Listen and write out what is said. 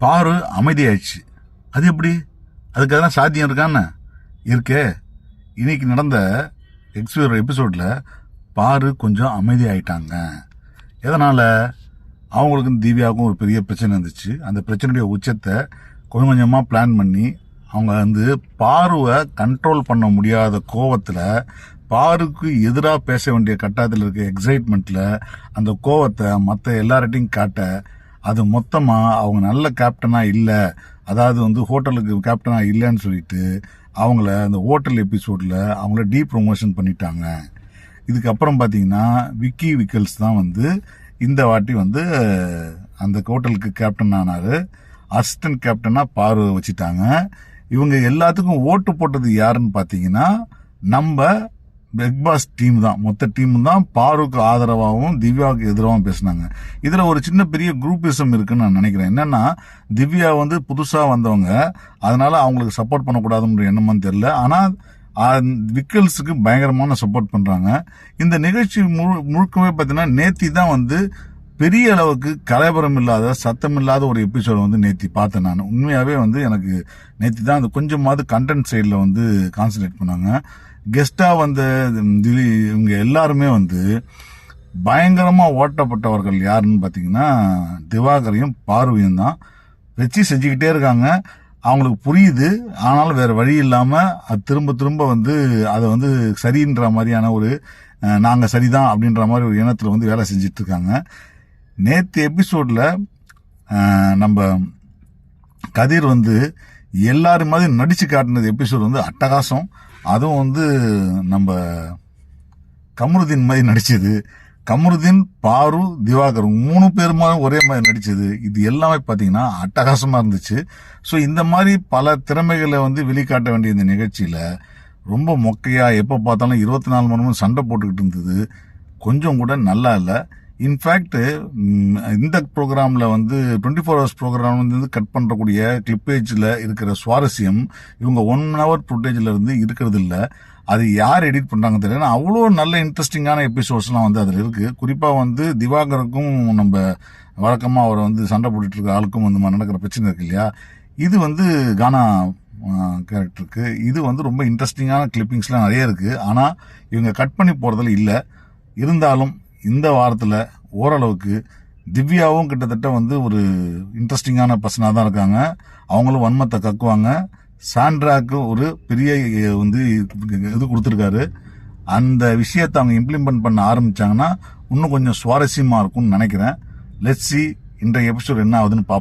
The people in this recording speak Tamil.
பாரு அமைதியாயிடுச்சு. அது எப்படி? அதுக்கு எதனா சாத்தியம் இருக்கான்னு இருக்கே. இன்னைக்கு நடந்த எபிசோட்ல பாரு கொஞ்சம் அமைதியாயிட்டாங்க. எதனால? அவங்களுக்கும் திவ்யாவுக்கும் ஒரு பெரிய பிரச்சனை இருந்துச்சு. அந்த பிரச்சனையுடைய உச்சத்தை கொஞ்சம் கொஞ்சமாக பிளான் பண்ணி அவங்க வந்து பாருவை கண்ட்ரோல் பண்ண முடியாத கோவத்தில், பாருக்கு எதிராக பேச வேண்டிய கட்டாயத்தில் இருக்க எக்ஸைட்மெண்ட்டில் அந்த கோவத்தை மற்ற எல்லார்ட்டையும் காட்ட, அது மொத்தமாக அவங்க நல்ல கேப்டனாக இல்லை, அதாவது வந்து ஹோட்டலுக்கு கேப்டனாக இல்லைன்னு சொல்லிட்டு அவங்கள அந்த ஹோட்டல் எபிசோடில் அவங்கள ப்ரொமோஷன் பண்ணிட்டாங்க. இதுக்கப்புறம் பார்த்தீங்கன்னா விக்கி விக்கல்ஸ் தான் வந்து இந்த வாட்டி வந்து அந்த ஹோட்டலுக்கு கேப்டன் ஆனார். அசிஸ்டன்ட் கேப்டனாக பாரு வச்சுட்டாங்க. இவங்க எல்லாத்துக்கும் ஓட்டு போட்டது யாருன்னு பார்த்தீங்கன்னா நம்ம பிக் பாஸ் டீம் தான். மொத்த டீம் தான் பாருக்கு ஆதரவாகவும் திவ்யாவுக்கு எதிராகவும் பேசினாங்க. இதில் ஒரு சின்ன பெரிய குரூப்பிசம் இருக்குன்னு நான் நினைக்கிறேன். என்னன்னா, திவ்யா வந்து புதுசாக வந்தவங்க, அதனால அவங்களுக்கு சப்போர்ட் பண்ணக்கூடாதுன்ற எண்ணமான்னு தெரியல. ஆனால் விக்கல்ஸுக்கு பயங்கரமான சப்போர்ட் பண்ணுறாங்க. இந்த நிகழ்ச்சி முழுக்கவே பார்த்தீங்கன்னா நேத்தி தான் வந்து பெரிய அளவுக்கு கலவரம் இல்லாத சத்தம் இல்லாத ஒரு எபிசோட வந்து நேத்தி பார்த்தேன். நான் உண்மையாகவே வந்து எனக்கு நேத்தி தான் அந்த கொஞ்சமாவது கண்டென்ட் சைடில் வந்து கான்சன்ட்ரேட் பண்ணாங்க. கெஸ்டாக வந்த இவங்க எல்லாருமே வந்து பயங்கரமாக ஓட்டப்பட்டவர்கள் யாருன்னு பார்த்தீங்கன்னா திவாகரையும் பார்வையும் தான். வச்சு செஞ்சுக்கிட்டே இருக்காங்க. அவங்களுக்கு புரியுது, ஆனாலும் வேற வழி இல்லாமல் அது திரும்ப திரும்ப வந்து அதை வந்து சரின்ற மாதிரியான ஒரு நாங்கள் சரிதான் அப்படின்ற மாதிரி ஒரு எண்ணத்தில் வந்து வேலை செஞ்சுட்டு இருக்காங்க. நேற்று எபிசோடில் நம்ம கதிர் வந்து எல்லாரும் மாதிரி நடிச்சு காட்டினது எபிசோட் வந்து அட்டகாசம். அதுவும் வந்து நம்ம கமருதீன் மாதிரி நடிச்சது, கமருதீன், பாரு, திவாகர் 3 பேருமா ஒரே மாதிரி நடிச்சது, இது எல்லாமே பார்த்தீங்கன்னா அட்டகாசமாக இருந்துச்சு. ஸோ இந்த மாதிரி பல திறமைகளை வந்து வெளிக்காட்ட வேண்டிய இந்த நிகழ்ச்சியில் ரொம்ப மொக்கையாக எப்போ பார்த்தாலும் 24 மணி நேரமும் சண்டை போட்டுக்கிட்டு இருந்தது. கொஞ்சம் கூட நல்லா இல்லை. இன்ஃபேக்ட் இந்த ப்ரோக்ராமில் வந்து 24 hours ப்ரோக்ராம் வந்து கட் பண்ணுறக்கூடிய கிளிப்பேஜில் இருக்கிற சுவாரஸ்யம் இவங்க 1 hour ஃபுட்டேஜில் இருந்து இருக்கிறது இல்லை. அது யார் எடிட் பண்ணுறாங்க தெரியல. அவ்வளோ நல்ல இன்ட்ரெஸ்டிங்கான எபிசோட்ஸ்லாம் வந்து அதில் இருக்குது. குறிப்பாக வந்து திவாகருக்கும் நம்ம வழக்கமாக அவரை வந்து சண்டை போட்டுட்டு இருக்க ஆளுக்கும் வந்து நடக்கிற பிரச்சனை இருக்கு இல்லையா, இது வந்து கானா கேரக்டருக்கு இது வந்து ரொம்ப இன்ட்ரெஸ்டிங்கான கிளிப்பிங்ஸ்லாம் நிறைய இருக்குது. ஆனால் இவங்க கட் பண்ணி போகிறதுல இல்லை. இருந்தாலும் இந்த வாரத்தில் ஓரளவுக்கு திவ்யாவும் கிட்டத்தட்ட வந்து ஒரு இன்ட்ரெஸ்டிங்கான பர்சனாக தான் இருக்காங்க. அவங்களும் வன்மத்தை கக்குவாங்க. சாண்ட்ராக்கு ஒரு பெரிய வந்து இது கொடுத்துருக்காரு. அந்த விஷயத்தை அவங்க இம்ப்ளிமெண்ட் பண்ண ஆரம்பிச்சாங்கன்னா இன்னும் கொஞ்சம் சுவாரஸ்யமாக இருக்கும்னு நினைக்கிறேன். லெட்ஸ் சி இன்றைய எபிசோட் என்ன ஆகுதுன்னு பார்ப்போம்.